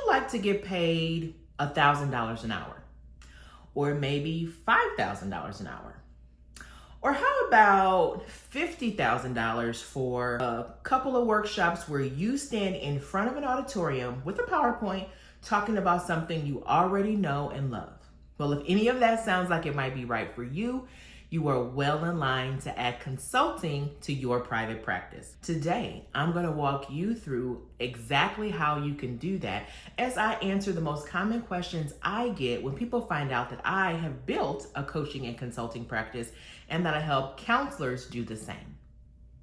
like to get paid $1,000 an hour? Or maybe $5,000 an hour? Or how about $50,000 for a couple of workshops where you stand in front of an auditorium with a PowerPoint talking about something you already know and love? Well, if any of that sounds like it might be right for you, you are well in line to add consulting to your private practice. Today, I'm going to walk you through exactly how you can do that as I answer the most common questions I get when people find out that I have built a coaching and consulting practice and that I help counselors do the same.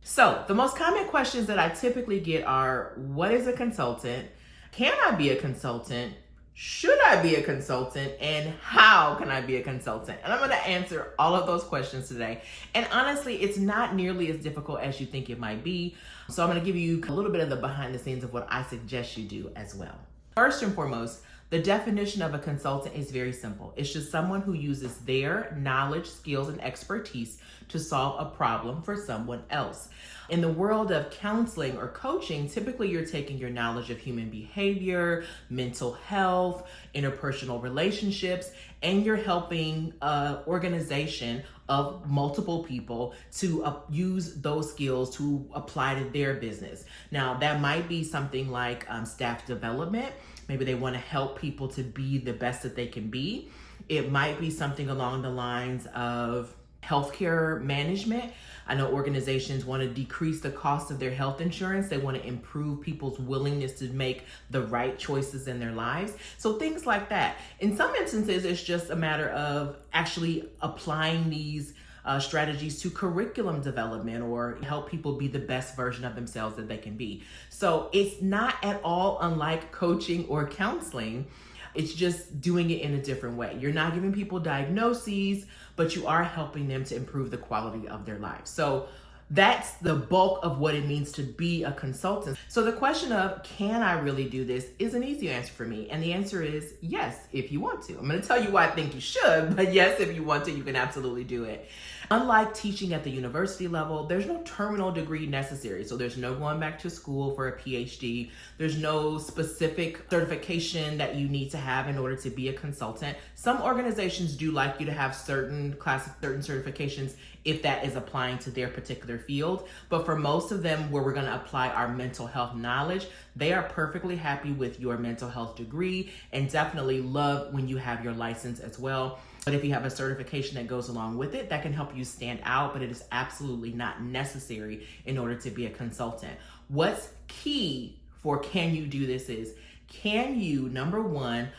So, the most common questions that I typically get are, what is a consultant? Can I be a consultant? Should I be a consultant, and how can I be a consultant? And I'm going to answer all of those questions today. And honestly, it's not nearly as difficult as you think it might be. So I'm going to give you a little bit of the behind the scenes of what I suggest you do as well. First and foremost, the definition of a consultant is very simple. It's just someone who uses their knowledge, skills, and expertise to solve a problem for someone else. In the world of counseling or coaching, typically you're taking your knowledge of human behavior, mental health, interpersonal relationships, and you're helping an organization of multiple people to use those skills to apply to their business. Now, that might be something like staff development. Maybe they want to help people to be the best that they can be. It might be something along the lines of healthcare management. I know organizations want to decrease the cost of their health insurance. They want to improve people's willingness to make the right choices in their lives. So things like that. In some instances, it's just a matter of actually applying these strategies to curriculum development or help people be the best version of themselves that they can be. So it's not at all unlike coaching or counseling. It's just doing it in a different way. You're not giving people diagnoses, but you are helping them to improve the quality of their lives. So that's the bulk of what it means to be a consultant. So the question of, can I really do this, is an easy answer for me. And the answer is yes, if you want to. I'm going to tell you why I think you should, but yes, if you want to, you can absolutely do it. Unlike teaching at the university level, there's no terminal degree necessary. So there's no going back to school for a PhD. There's no specific certification that you need to have in order to be a consultant. Some organizations do like you to have certain certifications if that is applying to their particular field. But for most of them, where we're going to apply our mental health knowledge, they are perfectly happy with your mental health degree and definitely love when you have your license as well. But if you have a certification that goes along with it, that can help you stand out, but it is absolutely not necessary in order to be a consultant. What's key for can you do this is, can you, number one,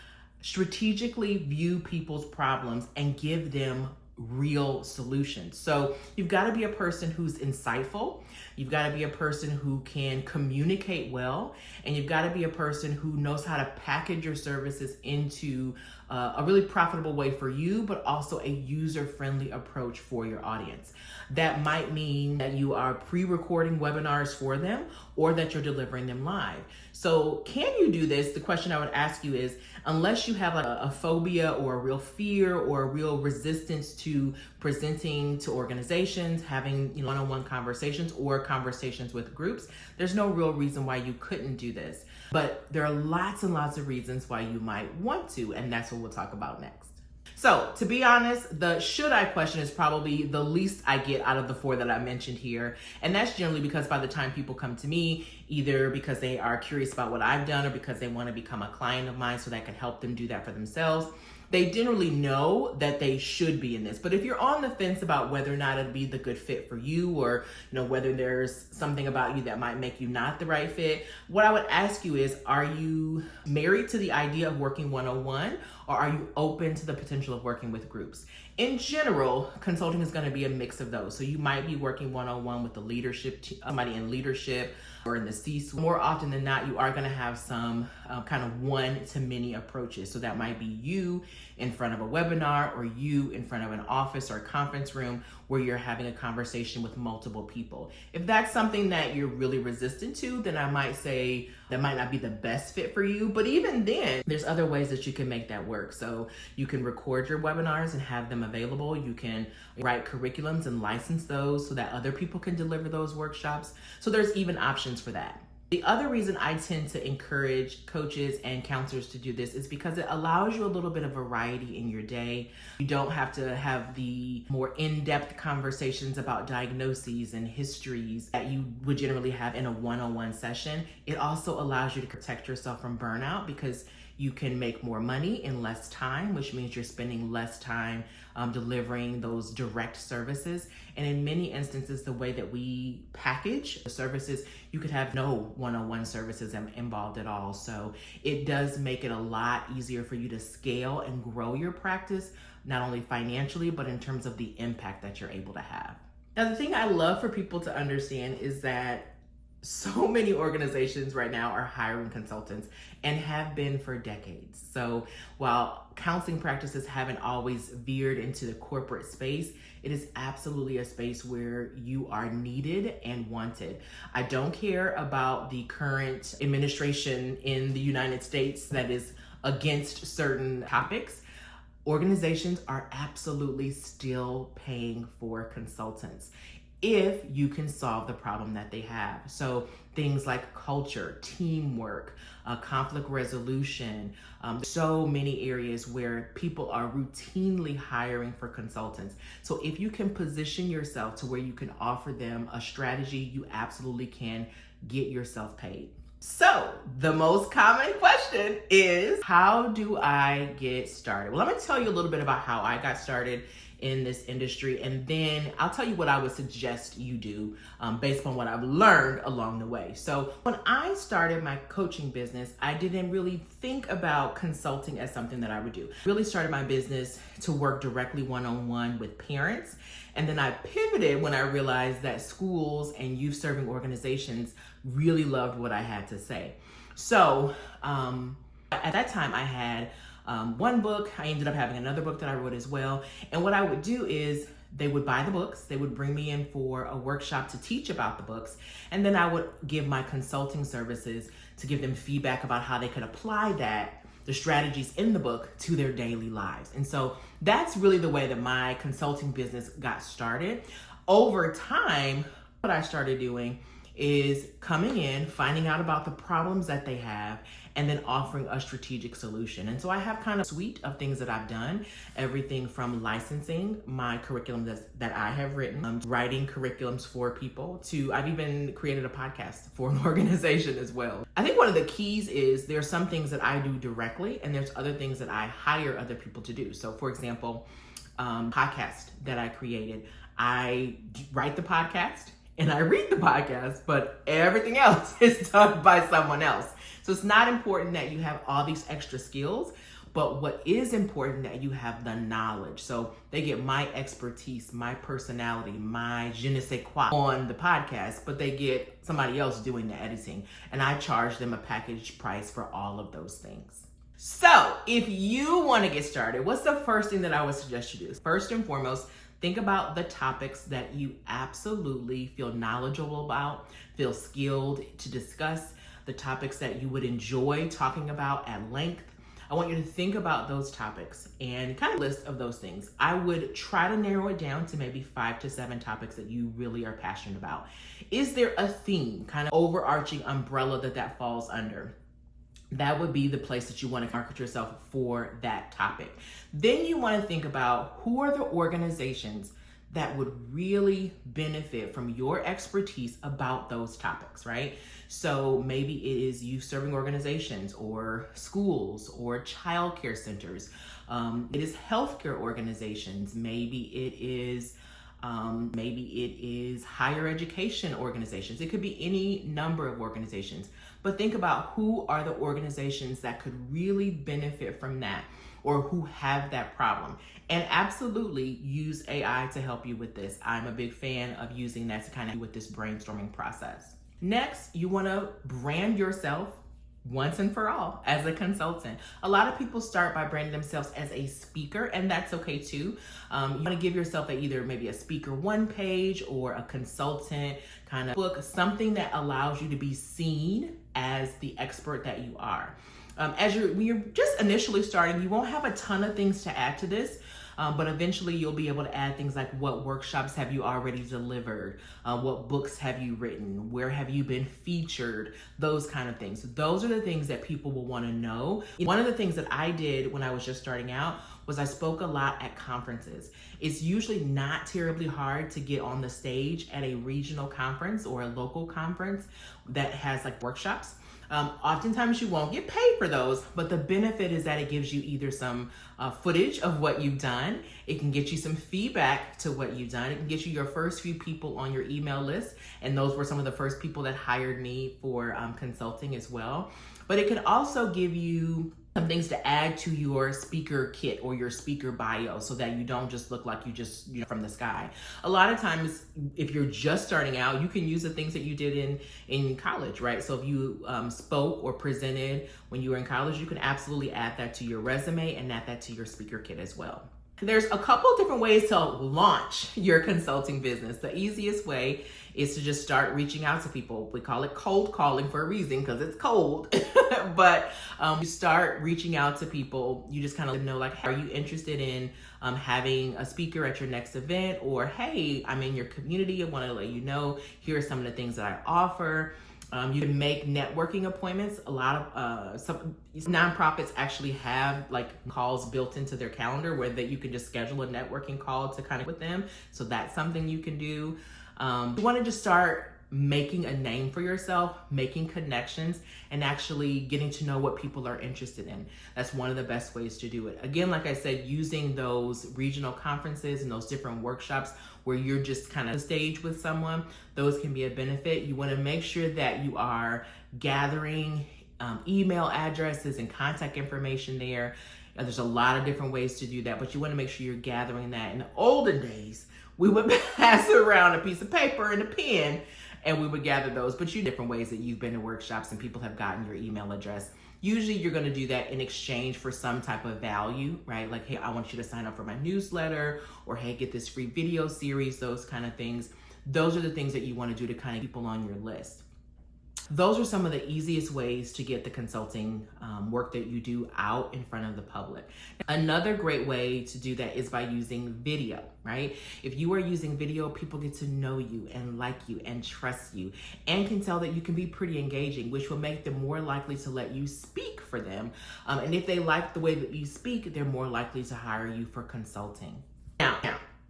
strategically view people's problems and give them real solutions. So you've got to be a person who's insightful. You've got to be a person who can communicate well, and you've got to be a person who knows how to package your services into a really profitable way for you, but also a user-friendly approach for your audience. That might mean that you are pre-recording webinars for them or that you're delivering them live. So can you do this? The question I would ask you is, unless you have a phobia or a real fear or a real resistance to presenting to organizations, having one-on-one conversations or conversations with groups, there's no real reason why you couldn't do this. But there are lots and lots of reasons why you might want to, and that's what we'll talk about next. So to be honest, the should I question is probably the least I get out of the four that I mentioned here. And that's generally because by the time people come to me, either because they are curious about what I've done or because they want to become a client of mine so that I can help them do that for themselves, they generally know that they should be in this. But if you're on the fence about whether or not it'd be the good fit for you, or whether there's something about you that might make you not the right fit, what I would ask you is, are you married to the idea of working one-on-one, or are you open to the potential of working with groups? In general, consulting is going to be a mix of those. So you might be working one-on-one with the leadership, somebody in leadership or in the C-suite. More often than not, you are going to have some kind of one-to-many approaches. So that might be you in front of a webinar, or you in front of an office or a conference room where you're having a conversation with multiple people. If that's something that you're really resistant to, then I might say that might not be the best fit for you. But even then, there's other ways that you can make that work. So you can record your webinars and have them available. You can write curriculums and license those so that other people can deliver those workshops. So there's even options for that. The other reason I tend to encourage coaches and counselors to do this is because it allows you a little bit of variety in your day. You don't have to have the more in-depth conversations about diagnoses and histories that you would generally have in a one-on-one session. It also allows you to protect yourself from burnout because you can make more money in less time, which means you're spending less time delivering those direct services. And in many instances, the way that we package the services, you could have no one-on-one services involved at all. So it does make it a lot easier for you to scale and grow your practice, not only financially, but in terms of the impact that you're able to have. Now, the thing I love for people to understand is that so many organizations right now are hiring consultants and have been for decades. So while counseling practices haven't always veered into the corporate space, it is absolutely a space where you are needed and wanted. I don't care about the current administration in the United States that is against certain topics. Organizations are absolutely still paying for consultants if you can solve the problem that they have. So things like culture, teamwork, conflict resolution, so many areas where people are routinely hiring for consultants. So if you can position yourself to where you can offer them a strategy, you absolutely can get yourself paid. So the most common question is, how do I get started? Well, I'm going to tell you a little bit about how I got started in this industry, and then I'll tell you what I would suggest you do based on what I've learned along the way. So when I started my coaching business, I didn't really think about consulting as something that I would do. I really started my business to work directly one-on-one with parents, and then I pivoted when I realized that schools and youth serving organizations really loved what I had to say. So at that time I had one book. I ended up having another book that I wrote as well. And what I would do is they would buy the books, they would bring me in for a workshop to teach about the books, and then I would give my consulting services to give them feedback about how they could apply the strategies in the book to their daily lives. And so that's really the way that my consulting business got started. Over time, what I started doing is coming in, finding out about the problems that they have, and then offering a strategic solution. And so I have kind of a suite of things that I've done, everything from licensing my curriculum that I have written, writing curriculums for people, to I've even created a podcast for an organization as well. I think one of the keys is there's some things that I do directly, and there's other things that I hire other people to do. So for example, podcast that I created, I write the podcast and I read the podcast, but everything else is done by someone else. So it's not important that you have all these extra skills, but what is important that you have the knowledge. So they get my expertise, my personality, my je ne sais quoi on the podcast, but they get somebody else doing the editing. And I charge them a package price for all of those things. So if you want to get started, what's the first thing that I would suggest you do? First and foremost, think about the topics that you absolutely feel knowledgeable about, feel skilled to discuss, the topics that you would enjoy talking about at length. I want you to think about those topics and kind of list of those things. I would try to narrow it down to maybe 5 to 7 topics that you really are passionate about. Is there a theme, kind of overarching umbrella that falls under? That would be the place that you want to market yourself for that topic. Then you want to think about who are the organizations that would really benefit from your expertise about those topics, right? So maybe it is youth serving organizations or schools or childcare centers. It is healthcare organizations. Maybe it is higher education organizations. It could be any number of organizations. But think about who are the organizations that could really benefit from that, or who have that problem. And absolutely use AI to help you with this. I'm a big fan of using that to kind of with this brainstorming process. Next, you want to brand yourself once and for all as a consultant. A lot of people start by branding themselves as a speaker, and that's okay too. You want to give yourself either maybe a speaker one page or a consultant kind of book, something that allows you to be seen as the expert that you are. When you're just initially starting, you won't have a ton of things to add to this. But eventually you'll be able to add things like what workshops have you already delivered? What books have you written? Where have you been featured? Those kind of things. Those are the things that people will want to know. One of the things that I did when I was just starting out was I spoke a lot at conferences. It's usually not terribly hard to get on the stage at a regional conference or a local conference that has like workshops. Oftentimes you won't get paid for those, but the benefit is that it gives you either some footage of what you've done. It can get you some feedback to what you've done. It can get you your first few people on your email list. And those were some of the first people that hired me for consulting as well. But it can also give you some things to add to your speaker kit or your speaker bio so that you don't just look like you just, from the sky. A lot of times, if you're just starting out, you can use the things that you did in college, right? So if you spoke or presented when you were in college, you can absolutely add that to your resume and add that to your speaker kit as well. There's a couple of different ways to launch your consulting business. The easiest way is to just start reaching out to people. We call it cold calling for a reason because it's cold. But you start reaching out to people. You just kind of know, like, hey, are you interested in having a speaker at your next event? Or, hey, I'm in your community. I want to let you know, here are some of the things that I offer. You can make networking appointments. A lot of some nonprofits actually have like calls built into their calendar where that you can just schedule a networking call to kind of with them. So that's something you can do. You want to just start making a name for yourself, making connections, and actually getting to know what people are interested in. That's one of the best ways to do it. Again, like I said, using those regional conferences and those different workshops where you're just kind of stage with someone, those can be a benefit. You want to make sure that you are gathering email addresses and contact information there. There's a lot of different ways to do that, but you want to make sure you're gathering that. In the olden days, we would pass around a piece of paper and a pen and we would gather those, but you different ways that you've been to workshops and people have gotten your email address. Usually you're going to do that in exchange for some type of value, right? Like, hey, I want you to sign up for my newsletter, or hey, get this free video series, those kind of things. Those are the things that you want to do to kind of keep people on your list. Those are some of the easiest ways to get the consulting work that you do out in front of the public. Another great way to do that is by using video, right? If you are using video, people get to know you and like you and trust you and can tell that you can be pretty engaging, which will make them more likely to let you speak for them. And if they like the way that you speak, they're more likely to hire you for consulting. Now,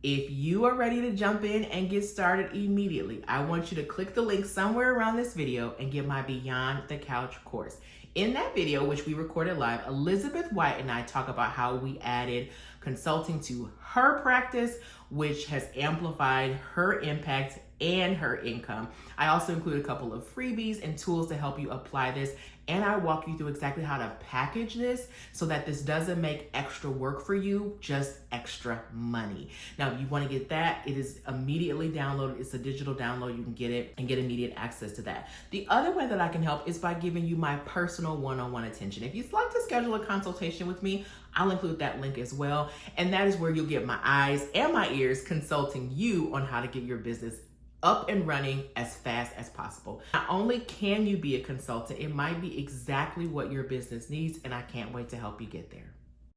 if you are ready to jump in and get started immediately, I want you to click the link somewhere around this video and get my Beyond the Couch course. In that video, which we recorded live, Elizabeth White and I talk about how we added consulting to her practice, which has amplified her impact and her income. I also include a couple of freebies and tools to help you apply this. And I walk you through exactly how to package this so that this doesn't make extra work for you, just extra money. Now, if you want to get that, it is immediately downloaded. It's a digital download. You can get it and get immediate access to that. The other way that I can help is by giving you my personal one-on-one attention. If you'd like to schedule a consultation with me, I'll include that link as well. And that is where you'll get my eyes and my ears consulting you on how to get your business up and running as fast as possible. Not only can you be a consultant, it might be exactly what your business needs, and I can't wait to help you get there.